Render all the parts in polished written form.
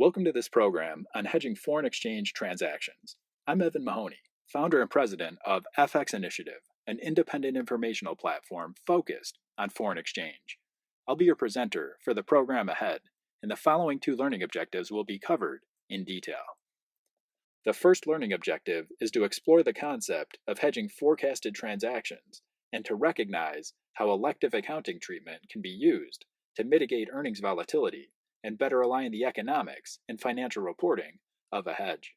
Welcome to this program on hedging foreign exchange transactions. I'm Evan Mahoney, founder and president of FX Initiative, an independent informational platform focused on foreign exchange. I'll be your presenter for the program ahead, and the following two learning objectives will be covered in detail. The first learning objective is to explore the concept of hedging forecasted transactions and to recognize how elective accounting treatment can be used to mitigate earnings volatility and better align the economics and financial reporting of a hedge.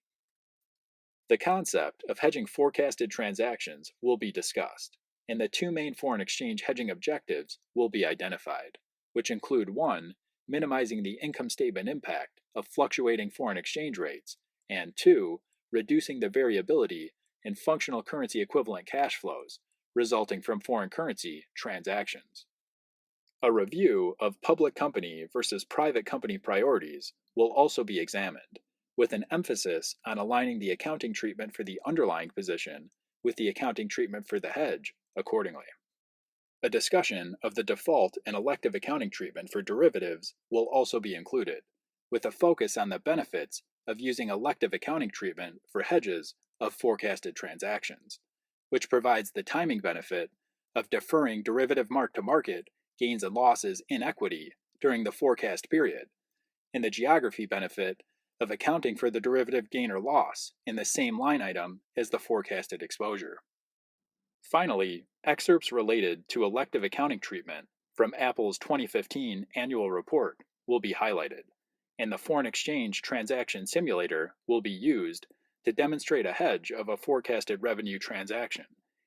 The concept of hedging forecasted transactions will be discussed, and the two main foreign exchange hedging objectives will be identified, which include 1. Minimizing the income statement impact of fluctuating foreign exchange rates, and 2. Reducing the variability in functional currency equivalent cash flows resulting from foreign currency transactions. A review of public company versus private company priorities will also be examined, with an emphasis on aligning the accounting treatment for the underlying position with the accounting treatment for the hedge accordingly. A discussion of the default and elective accounting treatment for derivatives will also be included, with a focus on the benefits of using elective accounting treatment for hedges of forecasted transactions, which provides the timing benefit of deferring derivative mark-to-market gains and losses in equity during the forecast period, and the geography benefit of accounting for the derivative gain or loss in the same line item as the forecasted exposure. Finally, excerpts related to elective accounting treatment from Apple's 2015 annual report will be highlighted, and the foreign exchange transaction simulator will be used to demonstrate a hedge of a forecasted revenue transaction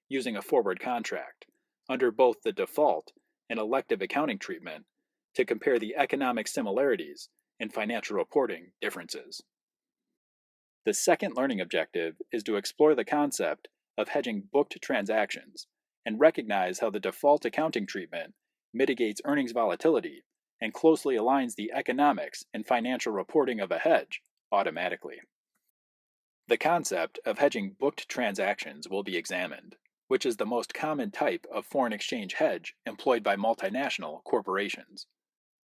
using a forward contract under both the default and elective accounting treatment to compare the economic similarities and financial reporting differences. The second learning objective is to explore the concept of hedging booked transactions and recognize how the default accounting treatment mitigates earnings volatility and closely aligns the economics and financial reporting of a hedge automatically. The concept of hedging booked transactions will be examined, which is the most common type of foreign exchange hedge employed by multinational corporations.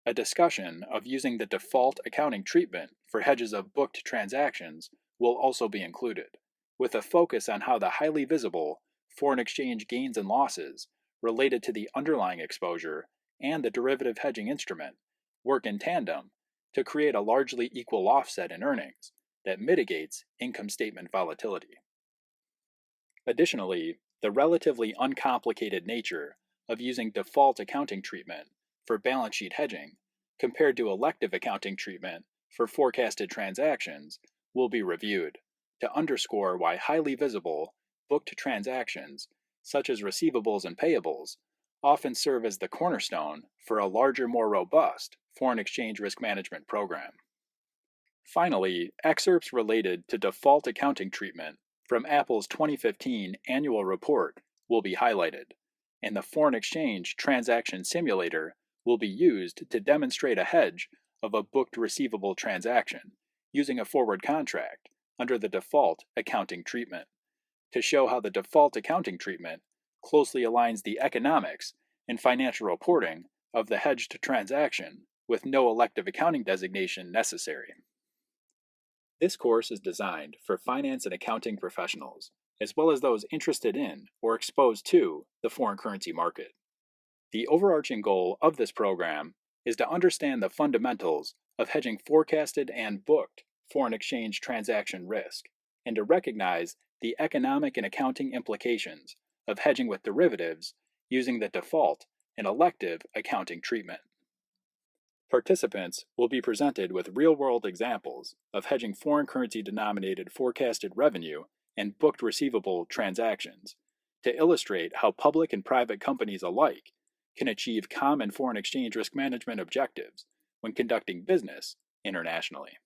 A discussion of using the default accounting treatment for hedges of booked transactions will also be included, with a focus on how the highly visible foreign exchange gains and losses related to the underlying exposure and the derivative hedging instrument work in tandem to create a largely equal offset in earnings that mitigates income statement volatility. Additionally, the relatively uncomplicated nature of using default accounting treatment for balance sheet hedging compared to elective accounting treatment for forecasted transactions will be reviewed to underscore why highly visible booked transactions, such as receivables and payables, often serve as the cornerstone for a larger, more robust foreign exchange risk management program. Finally, excerpts related to default accounting treatment from Apple's 2015 annual report will be highlighted, and the foreign exchange transaction simulator will be used to demonstrate a hedge of a booked receivable transaction using a forward contract under the default accounting treatment to show how the default accounting treatment closely aligns the economics and financial reporting of the hedged transaction with no elective accounting designation necessary. This course is designed for finance and accounting professionals, as well as those interested in or exposed to the foreign currency market. The overarching goal of this program is to understand the fundamentals of hedging forecasted and booked foreign exchange transaction risk, and to recognize the economic and accounting implications of hedging with derivatives using the default and elective accounting treatment. Participants will be presented with real-world examples of hedging foreign currency denominated forecasted revenue and booked receivable transactions to illustrate how public and private companies alike can achieve common foreign exchange risk management objectives when conducting business internationally.